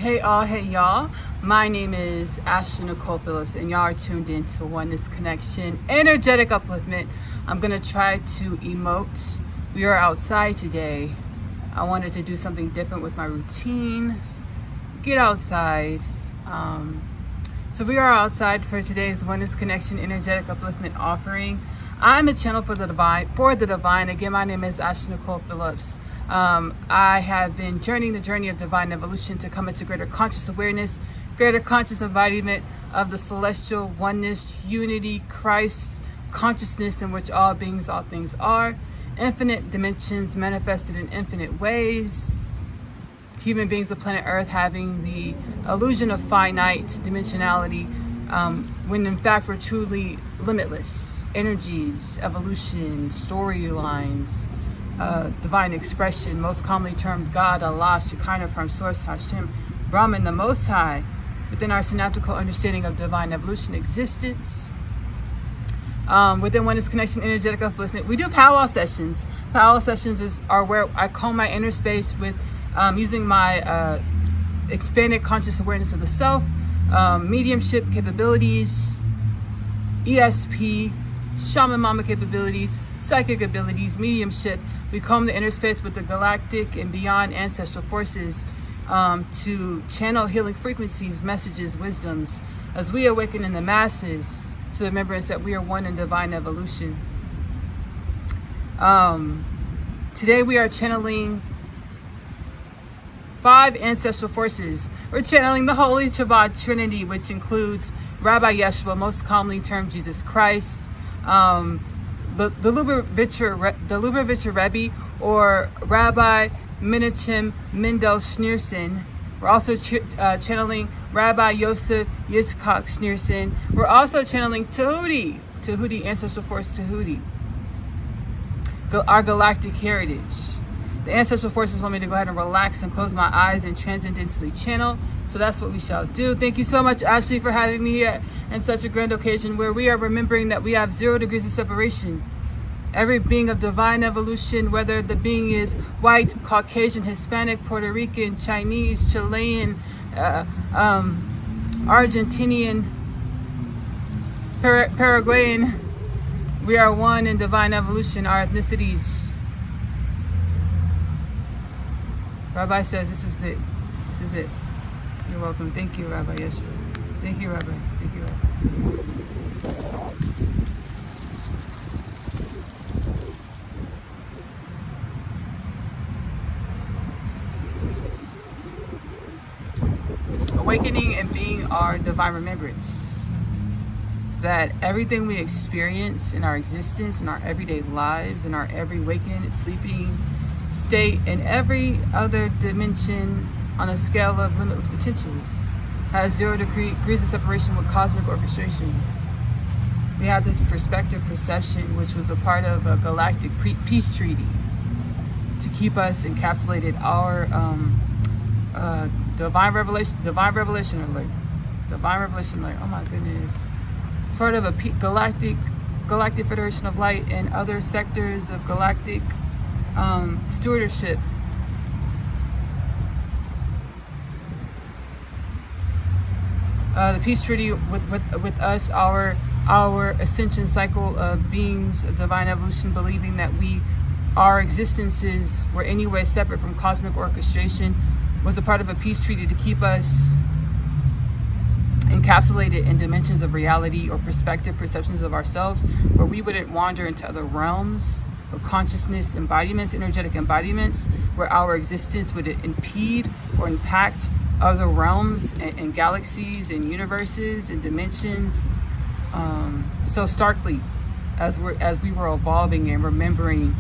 Hey all, hey y'all. My name is Ashley-Nicole and y'all are tuned in to Oneness Connection Energetic Upliftment. I'm gonna try to emote. We are outside today. I wanted to do something different with my routine. Get outside. So we are outside for today's Oneness Connection Energetic Upliftment offering. I'm a channel for the divine. Again, my name is Ashley-Nicole. I have been journeying the journey of divine evolution to come into greater conscious awareness, greater conscious embodiment of the celestial oneness, unity, Christ consciousness in which all beings, all things are, infinite dimensions manifested in infinite ways. Human beings of planet Earth having the illusion of finite dimensionality, when in fact we're truly limitless. Energies, evolution, storylines, divine expression, most commonly termed God, Allah, Shekinah, Prime Source, Hashem, Brahman, the Most High, within our synaptical understanding of divine evolution existence. Within Oneness Connection Energetic Upliftment, we do powwow sessions. Powwow sessions are where I calm my inner space with using my expanded conscious awareness of the self, mediumship capabilities, ESP, shaman mama capabilities, psychic abilities, mediumship. We comb the inner space with the galactic and beyond ancestral forces to channel healing frequencies, messages, wisdoms, as we awaken in the masses to the remembrance that we are one in divine evolution. Today we are channeling 5 ancestral forces. We're channeling the Holy Shabbat Trinity, which includes Rabbi Yeshua, most commonly termed Jesus Christ, the Lubavitcher Rebbe, or Rabbi Menachem Mendel Schneerson. We're also channeling Rabbi Yosef Yitzchak Schneerson. We're also channeling Tahuti, ancestral force Tahuti, our galactic heritage. The ancestral forces want me to go ahead and relax and close my eyes and transcendentally channel. So that's what we shall do. Thank you so much, Ashley, for having me here in such a grand occasion where we are remembering that we have 0 degrees of separation. Every being of divine evolution, whether the being is white, Caucasian, Hispanic, Puerto Rican, Chinese, Chilean, Argentinian, Paraguayan, we are one in divine evolution, our ethnicities. Rabbi says, this is it. This is it. You're welcome. Thank you, Rabbi Yeshua. Thank you, Rabbi. Thank you, Rabbi. Awakening and being our divine remembrance. That everything we experience in our existence, in our everyday lives, in our every waking, sleeping state, and every other dimension on a scale of limitless potentials has 0 degrees of separation with cosmic orchestration. We have this perspective perception, which was a part of a galactic peace treaty to keep us encapsulated. Our divine revelation alert. Oh my goodness! It's part of a galactic Federation of Light and other sectors of galactic stewardship. The peace treaty with us, our ascension cycle of beings of divine evolution, believing that our existences were anyway separate from cosmic orchestration, was a part of a peace treaty to keep us encapsulated in dimensions of reality or perceptions of ourselves, where we wouldn't wander into other realms of consciousness embodiments, energetic embodiments, where our existence would impede or impact other realms and galaxies and universes and dimensions so starkly as we were evolving and remembering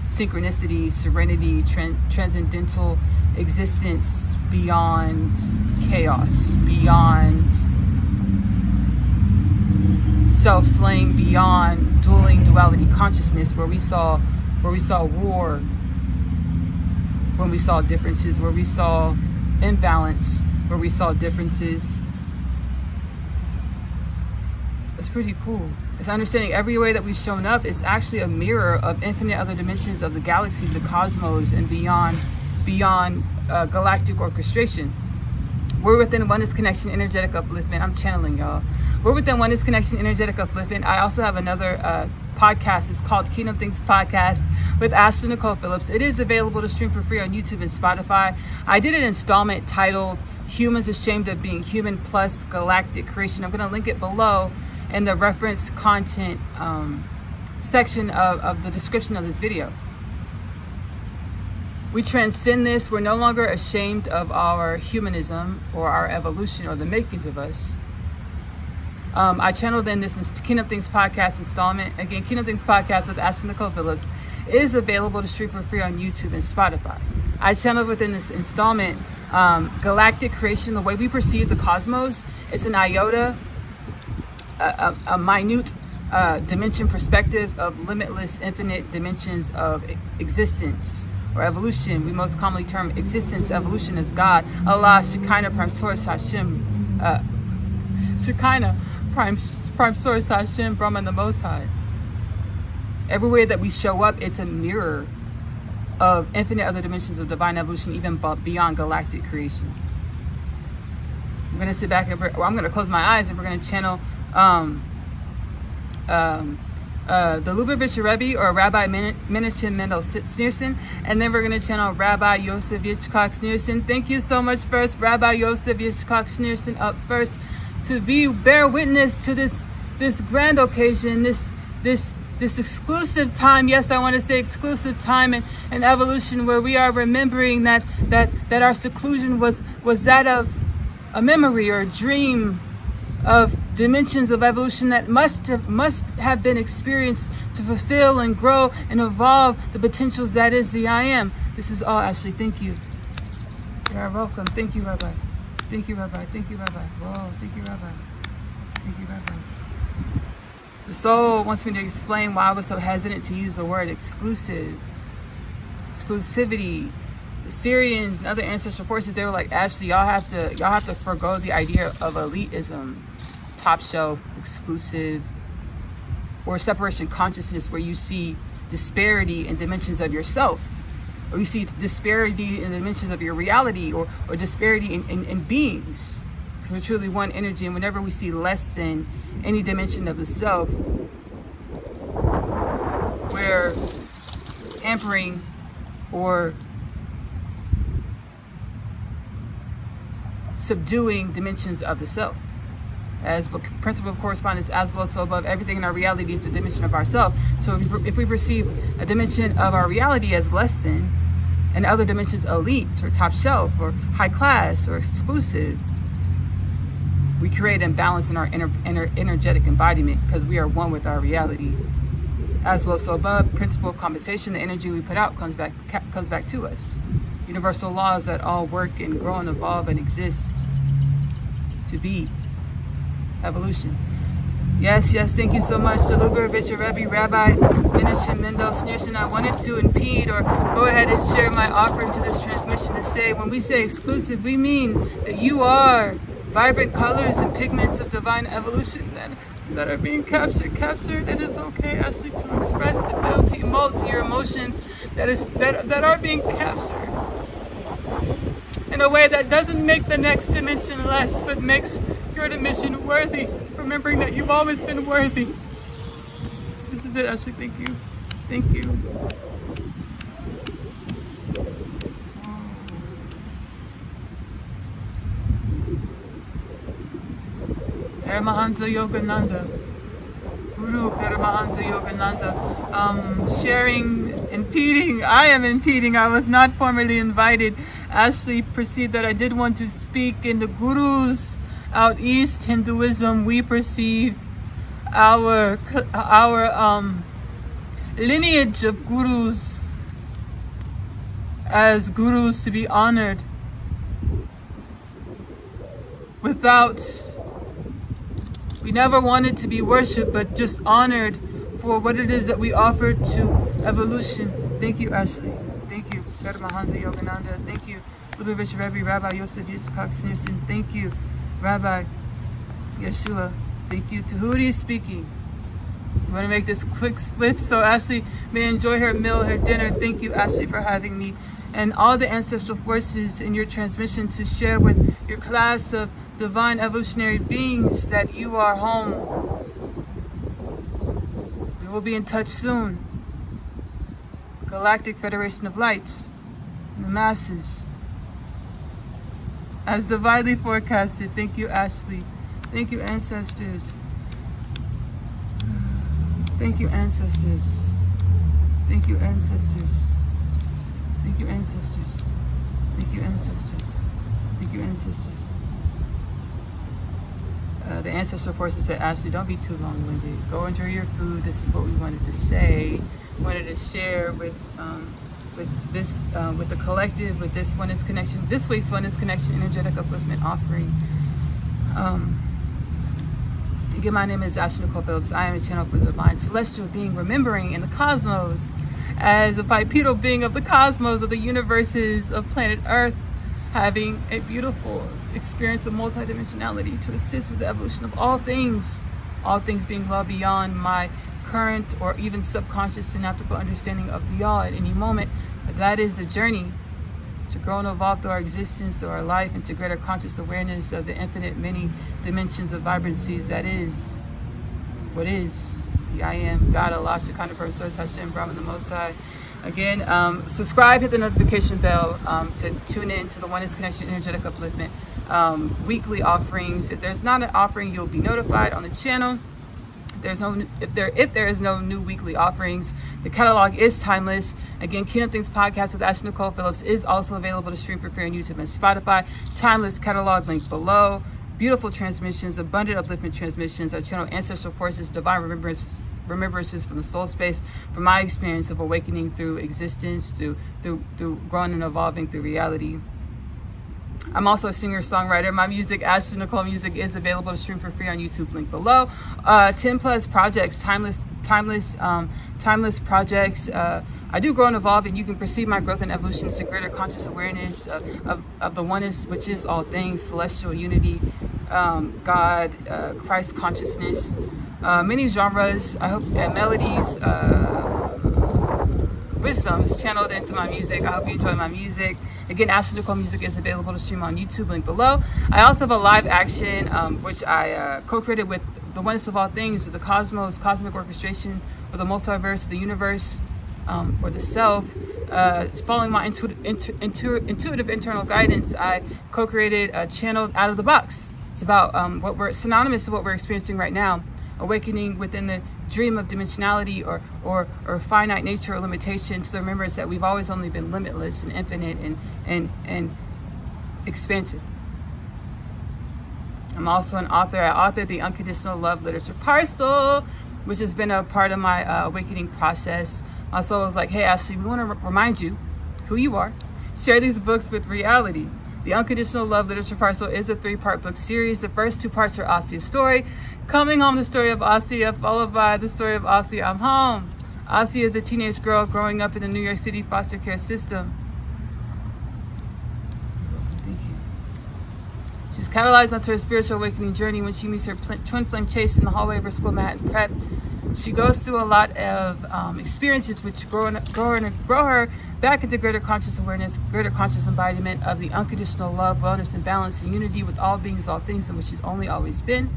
synchronicity, serenity, transcendental existence beyond chaos, beyond self-slaying, beyond duality consciousness, where we saw war, when we saw differences, where we saw imbalance, where we saw differences. It's pretty cool. It's understanding every way that we've shown up is actually a mirror of infinite other dimensions of the galaxies, the cosmos, and beyond galactic orchestration. We're within Oneness Connection Energetic Upliftment. I'm channeling y'all. We're within Oneness Connection Energetic Upliftment. I also have another podcast. It's called Kingdom Things Podcast with Ashley-Nicole Phillips. It is available to stream for free on YouTube and Spotify. I did an installment titled Humans Ashamed of Being Human plus Galactic Creation. I'm going to link it below in the reference content section of the description of this video. We transcend this. We're no longer ashamed of our humanism or our evolution or the makings of us. I channeled in this Kingdom Things Podcast installment. Again, Kingdom Things Podcast with Ashley-Nicole Phillips is available to stream for free on YouTube and Spotify. I channeled within this installment Galactic Creation, the way we perceive the cosmos. It's an iota, a minute dimension perspective of limitless, infinite dimensions of existence or evolution. We most commonly term existence, evolution as God, Allah, Shekinah, Prime Source, Hashem, Shekinah, Prime Source, Hashem, Brahman, the Most High. Everywhere that we show up, it's a mirror of infinite other dimensions of divine evolution, even beyond galactic creation. I'm going to sit back and I'm going to close my eyes and we're going to channel the Lubavitcher Rebbe or Rabbi Menachem Mendel Schneerson, and then we're going to channel Rabbi Yosef Yitzchak Schneerson. Thank you so much. First, Rabbi Yosef Yitzchak Schneerson up first to bear witness to this grand occasion, this exclusive time. Yes, I want to say exclusive time in evolution, where we are remembering that our seclusion was that of a memory or a dream of dimensions of evolution that must have been experienced to fulfill and grow and evolve the potentials that is the I am. This is all, Ashley. Thank you. You are welcome. Thank you, Rabbi. Thank you, Rabbi. Thank you, Rabbi. Whoa, thank you, Rabbi. Thank you, Rabbi. The soul wants me to explain why I was so hesitant to use the word exclusivity. The Syrians and other ancestral forces, they were like, Ashley, y'all have to forgo the idea of elitism, top shelf, exclusive, or separation consciousness, where you see disparity in dimensions of yourself, or you see disparity in the dimensions of your reality, or disparity in beings. So we're truly one energy, and whenever we see less than any dimension of the self, we're hampering or subduing dimensions of the self. As principle of correspondence, as below, so above, everything in our reality is a dimension of ourself. So if we perceive a dimension of our reality as less than, and other dimensions elite or top shelf or high class or exclusive, we create imbalance in our energetic embodiment, because we are one with our reality. As below, so above, principle of compensation, the energy we put out comes back to us. Universal laws that all work and grow and evolve and exist to be evolution. Yes, thank you so much to Lubavitcher Rebbe, Rabbi Menachem Mendel Schneerson. I wanted to impede or go ahead and share my offering to this transmission to say, when we say exclusive, we mean that you are vibrant colors and pigments of divine evolution that are being captured. It is okay, Ashley, to express, to feel, to emote, to your emotions that are being captured in a way that doesn't make the next dimension less, but makes your dimension worthy, remembering that you've always been worthy. This is it, Ashley. Thank you. Thank you. Paramahansa Yogananda, Guru Paramahansa Yogananda, sharing, impeding. I am impeding. I was not formally invited. Ashley perceived that I did want to speak in the Gurus out east Hinduism. We perceive our lineage of gurus as gurus to be honored we never wanted to be worshipped, but just honored for what it is that we offer to evolution. Thank you, Ashley. Thank you, Paramahansa Yogananda. Thank you, Lubavitcher Rebbe, Rabbi Yosef Yitzchak Schneerson. Thank you, Rabbi Yeshua. Thank you. Tahuti is speaking. We want to make this quick, swift, so Ashley may enjoy her meal, her dinner. Thank you, Ashley, for having me. and all the ancestral forces in your transmission to share with your class of divine evolutionary beings that you are home. We will be in touch soon. Galactic Federation of Lights, the masses. As divinely forecasted. Thank you, Ashley. Thank you, ancestors. Thank you, ancestors. Thank you, ancestors. Thank you, ancestors. Thank you, ancestors. Thank you, ancestors. The ancestral forces said, Ashley, don't be too long-winded. Go enjoy your food. This is what we wanted to say. We wanted to share with the collective, with this Oneness Connection, this week's Oneness Connection Energetic Upliftment offering. Again, my name is Ashley-Nicole Phillips. I am a channel for the divine celestial being, remembering in the cosmos as a bipedal being of the cosmos, of the universes of planet Earth, having a beautiful experience of multidimensionality to assist with the evolution of all things being well beyond my current or even subconscious synaptical understanding of the all at any moment. But that is the journey to grow and evolve through our existence, through our life, into greater conscious awareness of the infinite many dimensions of vibrancies that is what is. The I am, God, Allah, Shekinah, First Source, Hashem, Brahman, the Most High. Again, subscribe, hit the notification bell to tune in to the Oneness Connection Energetic Upliftment weekly offerings. If there's not an offering, you'll be notified on the channel. If there is no new weekly offerings, the catalog is timeless. Again, Kingdom Things Podcast with Ashley-Nicole Phillips is also available to stream for free on YouTube and Spotify. Timeless catalog link below. Beautiful transmissions, abundant upliftment transmissions. Our channel Ancestral Forces, Divine Remembrances from the soul space, from my experience of awakening through existence, through growing and evolving through reality. I'm also a singer-songwriter. My music, Ashley-Nicole Music, is available to stream for free on YouTube, link below. 10 plus projects, timeless projects. I do grow and evolve, and you can perceive my growth and evolution to greater conscious awareness of the oneness, which is all things, celestial unity, God, Christ consciousness. Many genres, I hope, and melodies, wisdoms channeled into my music. I hope you enjoy my music. Again, Ashley-Nicole Music is available to stream on YouTube, link below. I also have a live action, which I co-created with the Oneness of All Things, the cosmos, cosmic orchestration, or the multiverse, the universe, or the self. Following my intuitive internal guidance, I co-created Channeled Out of the Box. It's about what we're synonymous to what we're experiencing right now. Awakening within the dream of dimensionality or finite nature or limitation, to the remembrance that we've always only been limitless and infinite and expansive. I'm also an author. I authored the Unconditional Love Literature Parcel, which has been a part of my awakening process. My soul was like, hey Ashley, we want to remind you who you are. Share these books with reality. The Unconditional Love Literature Parcel is a 3-part book series. The first 2 parts are Asiyah's story. Coming home, the story of Asiyah, followed by the story of Asiyah, I'm home. Asiyah is a teenage girl growing up in the New York City foster care system. Thank you. She's catalyzed onto her spiritual awakening journey when she meets her twin flame Chase in the hallway of her school, Manhattan Prep. She goes through a lot of experiences which grow her back into greater conscious awareness, greater conscious embodiment of the unconditional love, wellness, and balance and unity with all beings, all things, in which she's only always been.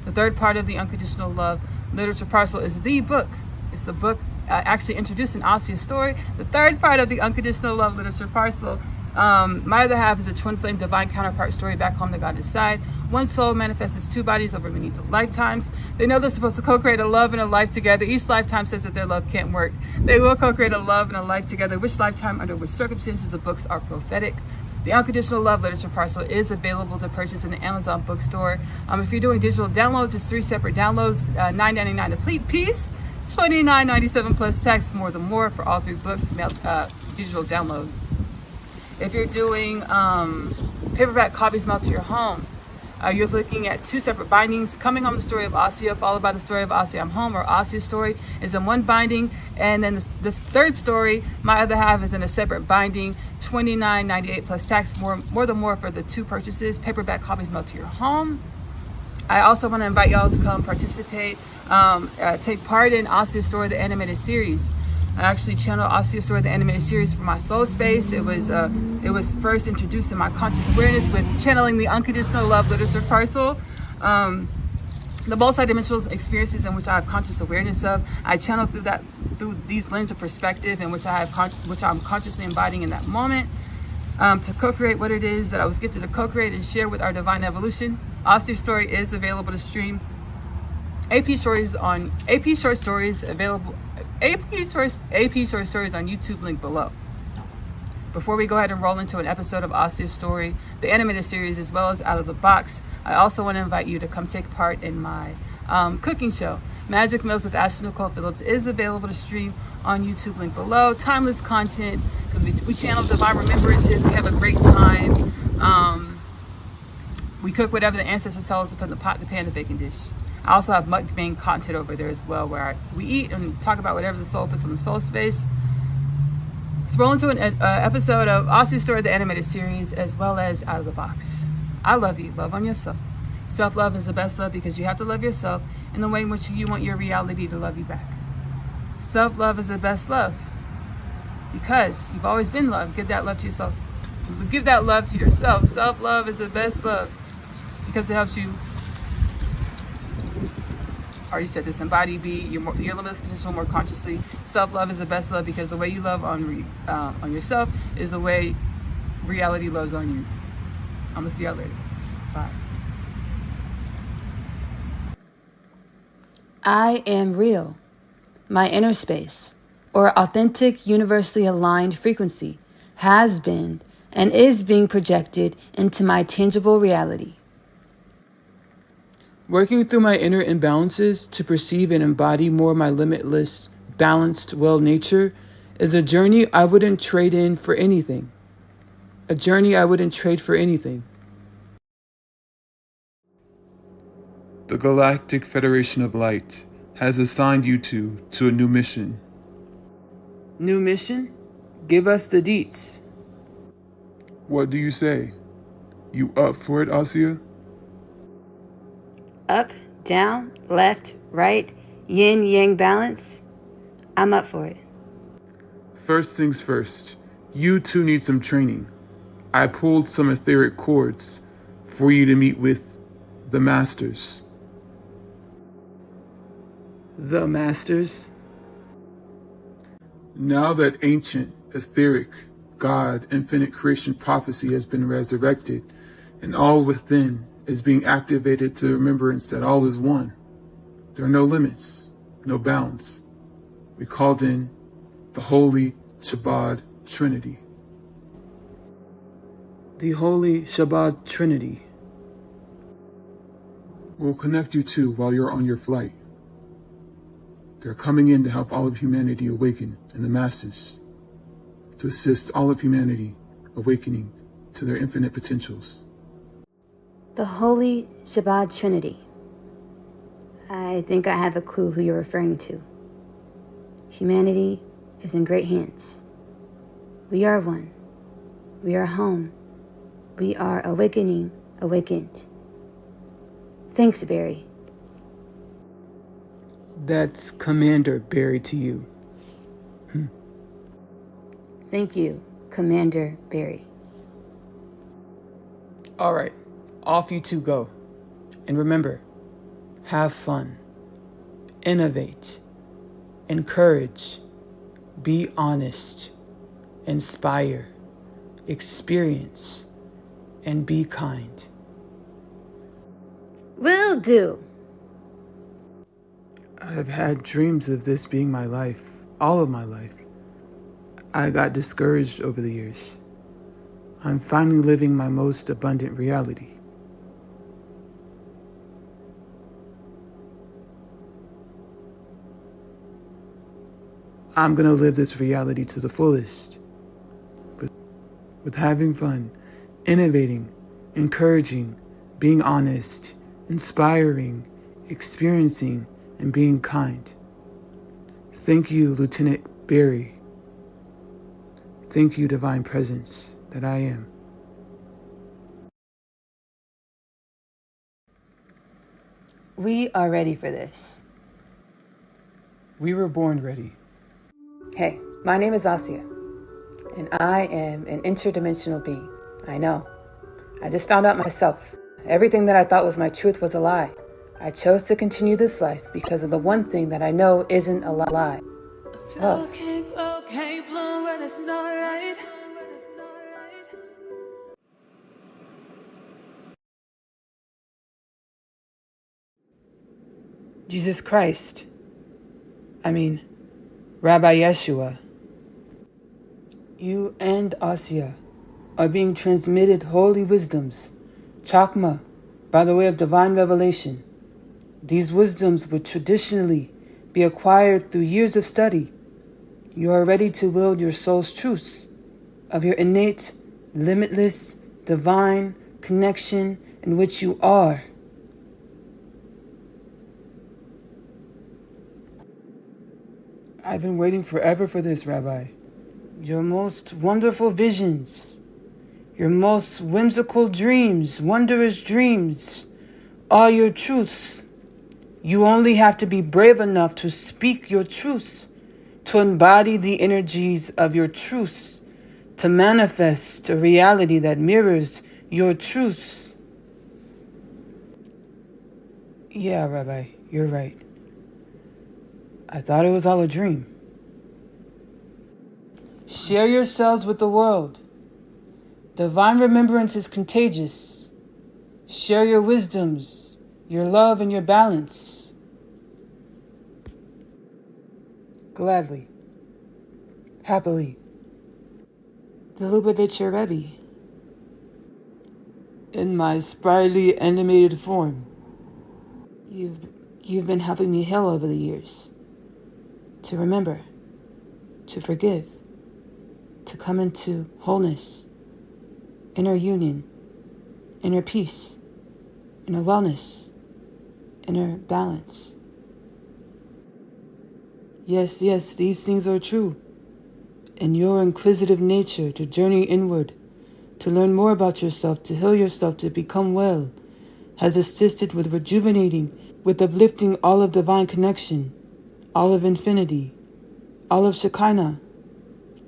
The third part of the Unconditional Love Literature Parcel is the book. It's the book actually introducing Asiyah's story. The third part of the Unconditional Love Literature Parcel, my other half, is a twin flame divine counterpart story back home to God's side. One soul manifests as 2 bodies over many lifetimes. They know they're supposed to co-create a love and a life together. Each lifetime says that their love can't work. They will co-create a love and a life together. Which lifetime, under which circumstances, the books are prophetic. The Unconditional Love Literature Parcel is available to purchase in the Amazon bookstore. If you're doing digital downloads, it's 3 separate downloads, $9.99 a piece, $29.97 plus tax, more than more for all 3 books, digital download. If you're doing paperback copies mailed to your home, you're looking at 2 separate bindings. Coming Home, the story of Asiyah, followed by the story of Asiyah, I'm home, or Asiyah's story, is in one binding. And then the third story, my other half, is in a separate binding, $29.98 plus tax, more than more for the 2 purchases. Paperback copies mailed to your home. I also want to invite y'all to come participate, take part in Asiyah's story, the animated series. I actually channeled Asiyah Story, the animated series, for my soul space. It was first introduced in my conscious awareness with channeling the Unconditional Love Literature Parcel. The multidimensional experiences in which I have conscious awareness of, I channel through these lenses of perspective in which I'm consciously embodying in that moment, to co-create what it is that I was gifted to co-create and share with our divine evolution. Asiyah Story is available to stream. AP Short Stories on YouTube, link below. Before we go ahead and roll into an episode of Asiyah Story, the animated series, as well as Out of the Box, I also want to invite you to come take part in my cooking show. Magic Meals with Ashley-Nicole is available to stream on YouTube, link below. Timeless content, because we channel divine remembrances. We have a great time. We cook whatever the ancestors tell us to put in the pot, the pan, the baking dish. I also have mukbang content over there as well, where we eat and talk about whatever the soul puts on the soul space. Let's roll into an episode of Asiyah Story, the animated series, as well as Out of the Box. I love you. Love on yourself. Self-love is the best love, because you have to love yourself in the way in which you want your reality to love you back. Self-love is the best love, because you've always been loved. Give that love to yourself. Give that love to yourself. Self-love is the best love, because it helps you, I already said this, embody, be your limitless potential more consciously. Self-love is the best love, because the way you love on yourself is the way reality loves on you. I'm gonna see y'all later. Bye. I am real. My inner space, or authentic, universally aligned frequency, has been and is being projected into my tangible reality. Working through my inner imbalances to perceive and embody more my limitless, balanced, well nature is a journey I wouldn't trade in for anything. A journey I wouldn't trade for anything. The Galactic Federation of Light has assigned you to a new mission. New mission? Give us the deets. What do you say? You up for it, Asiyah? Up, down, left, right, yin-yang balance. I'm up for it. First things first, you two need some training. I pulled some etheric cords for you to meet with the Masters. The Masters? Now that ancient, etheric, God, infinite creation prophecy has been resurrected, and all within is being activated to remembrance that all is one. There are no limits, no bounds. We called in the Holy Shabbat Trinity. The Holy Shabbat Trinity will connect you two while you're on your flight. They're coming in to help all of humanity awaken in the masses, to assist all of humanity awakening to their infinite potentials. The Holy Shabbat Trinity. I think I have a clue who you're referring to. Humanity is in great hands. We are one. We are home. We are awakening, awakened. Thanks, Barry. That's Commander Barry to you. Thank you, Commander Barry. All right, off you two go. And remember, have fun, innovate, encourage, be honest, inspire, experience, and be kind. Will do. I've had dreams of this being my life, all of my life. I got discouraged over the years. I'm finally living my most abundant reality. I'm gonna live this reality to the fullest. With having fun, innovating, encouraging, being honest, inspiring, experiencing, and being kind. Thank you, Lieutenant Barry. Thank you, Divine Presence that I am. We are ready for this. We were born ready. Hey, my name is Asiyah, and I am an interdimensional being. I know. I just found out myself. Everything that I thought was my truth was a lie. I chose to continue this life because of the one thing that I know isn't a lie. Love. Jesus Christ. Rabbi Yeshua. You and Asiyah are being transmitted holy wisdoms, chakma, by the way of divine revelation. These wisdoms would traditionally be acquired through years of study. You are ready to wield your soul's truths of your innate, limitless, divine connection in which you are. I've been waiting forever for this, Rabbi. Your most wonderful visions, your most whimsical dreams, wondrous dreams, are your truths. You only have to be brave enough to speak your truths, to embody the energies of your truths, to manifest a reality that mirrors your truths. Yeah, Rabbi, you're right. I thought it was all a dream. Share yourselves with the world. Divine remembrance is contagious. Share your wisdoms, your love, and your balance. Gladly. Happily. The Lubavitcher Rebbe. In my sprightly animated form. You've been helping me heal over the years. To remember. To forgive. To come into wholeness. Inner union. Inner peace. Inner wellness. Inner balance. Yes, these things are true. And your inquisitive nature to journey inward, to learn more about yourself, to heal yourself, to become well, has assisted with rejuvenating, with uplifting all of divine connection, all of infinity, all of Shekinah,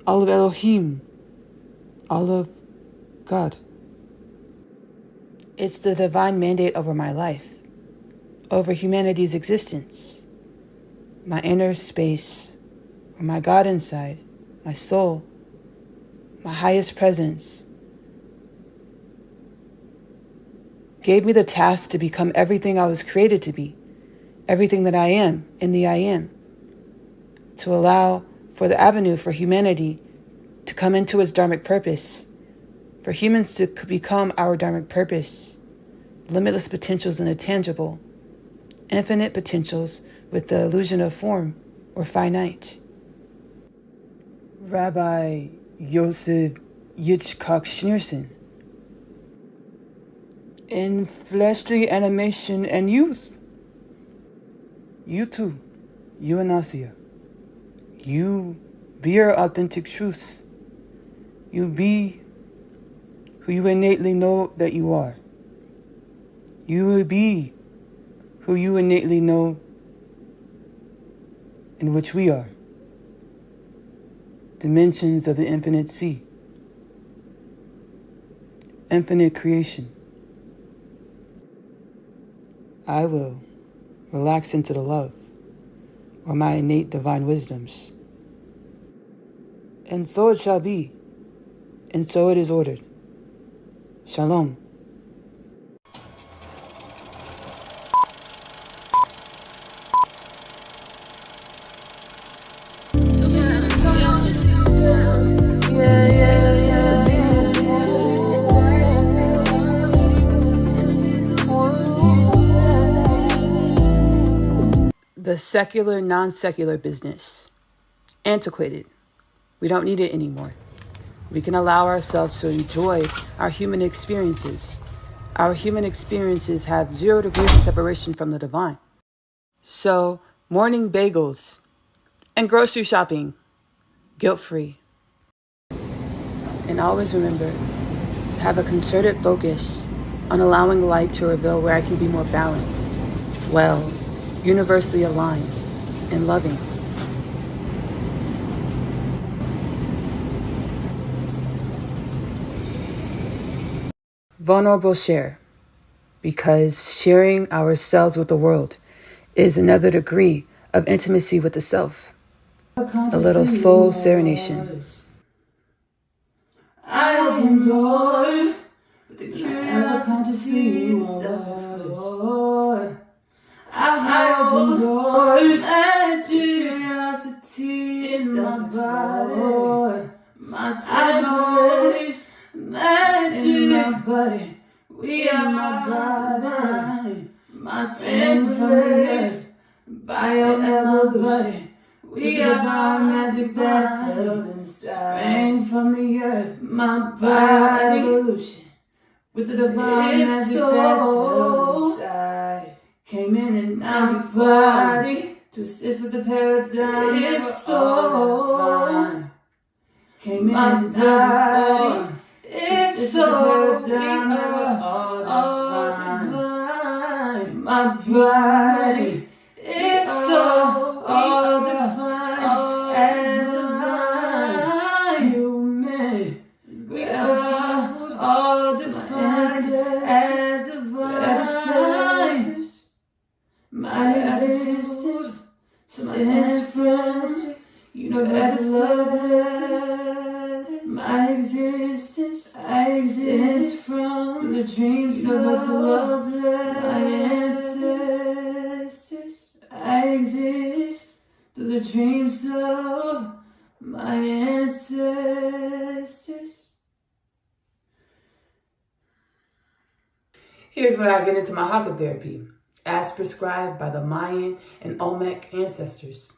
all of Elohim, all of God. It's the divine mandate over my life, over humanity's existence, my inner space, or my God inside, my soul, my highest presence, gave me the task to become everything I was created to be, everything that I am in the I am, to allow for the avenue for humanity to come into its dharmic purpose, for humans to become our dharmic purpose, limitless potentials in the tangible, infinite potentials with the illusion of form or finite. Rabbi Yosef Yitzchak Schneerson. In fleshly animation and youth. You too, you and Asiyah. You be your authentic truths. You be who you innately know that you are. You will be who you innately know in which we are. Dimensions of the infinite sea. Infinite creation. I will relax into the love, or my innate divine wisdoms. And so it shall be, and so it is ordered. Shalom. The secular, non-secular business. Antiquated. We don't need it anymore. We can allow ourselves to enjoy our human experiences. Our human experiences have 0 degrees of separation from the divine. So, morning bagels and grocery shopping, guilt-free. And always remember to have a concerted focus on allowing light to reveal where I can be more balanced, well, universally aligned, and loving. vulnerable share, because sharing ourselves with the world is another degree of intimacy with the self. A little soul serenation. I open doors with the curiosity of I open doors, curiosity in my body. My takeaways, magic in my body. We are my body. My templates, bioevolution. We are our magic that's held inside. Sprang from the earth, my bioevolution. With the divine magic that's held inside. Came in and out my body to assist with the paradigm. It's so came in and out. It's so divine. My body is so all defined as a vine. Human, we are all defined as a vine. My existence stands from universal love. My existence, I exist from the dreams of us love. My ancestors, I exist through the dreams of my ancestors. Here's where I get into my haka therapy, as prescribed by the Mayan and Olmec ancestors.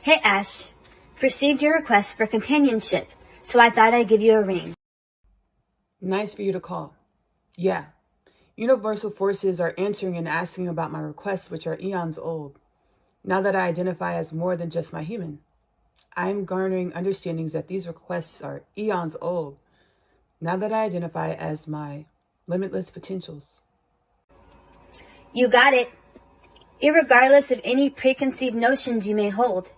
Hey Ash, received your request for companionship, so I thought I'd give you a ring. Nice for you to call. Yeah, universal forces are answering and asking about my requests, which are eons old. Now that I identify as more than just my human, I am garnering understandings that these requests are eons old. Now that I identify as my limitless potentials. You got it. Irregardless of any preconceived notions you may hold,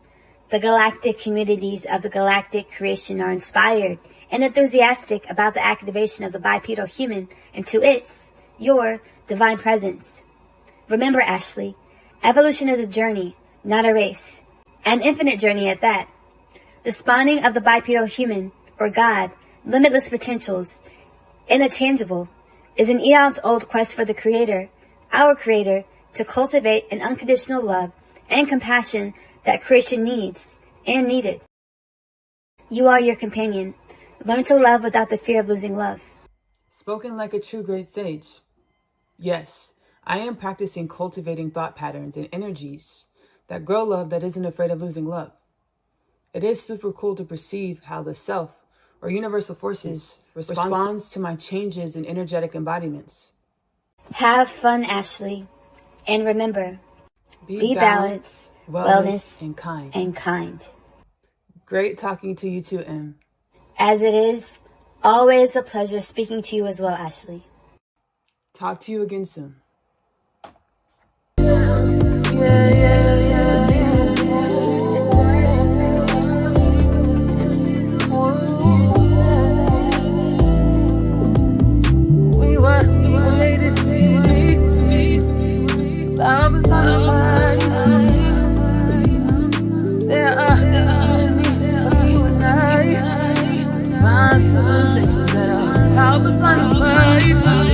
the galactic communities of the galactic creation are inspired and enthusiastic about the activation of the bipedal human into its, your, divine presence. Remember, Ashley, evolution is a journey, not a race. An infinite journey at that. The spawning of the bipedal human, or God, limitless potentials, in the tangible, is an eons-old quest for the Creator, our Creator, to cultivate an unconditional love and compassion that creation needs and needed. You are your companion. Learn to love without the fear of losing love. Spoken like a true great sage. Yes, I am practicing cultivating thought patterns and energies that grow love that isn't afraid of losing love. It is super cool to perceive how the self, or universal forces, responds to my changes in energetic embodiments. Have fun, Ashley. And remember, be balanced, wellness, and kind. Great talking to you too, Em. As it is, always a pleasure speaking to you as well, Ashley. Talk to you again soon. Civilizations that are power personified. life.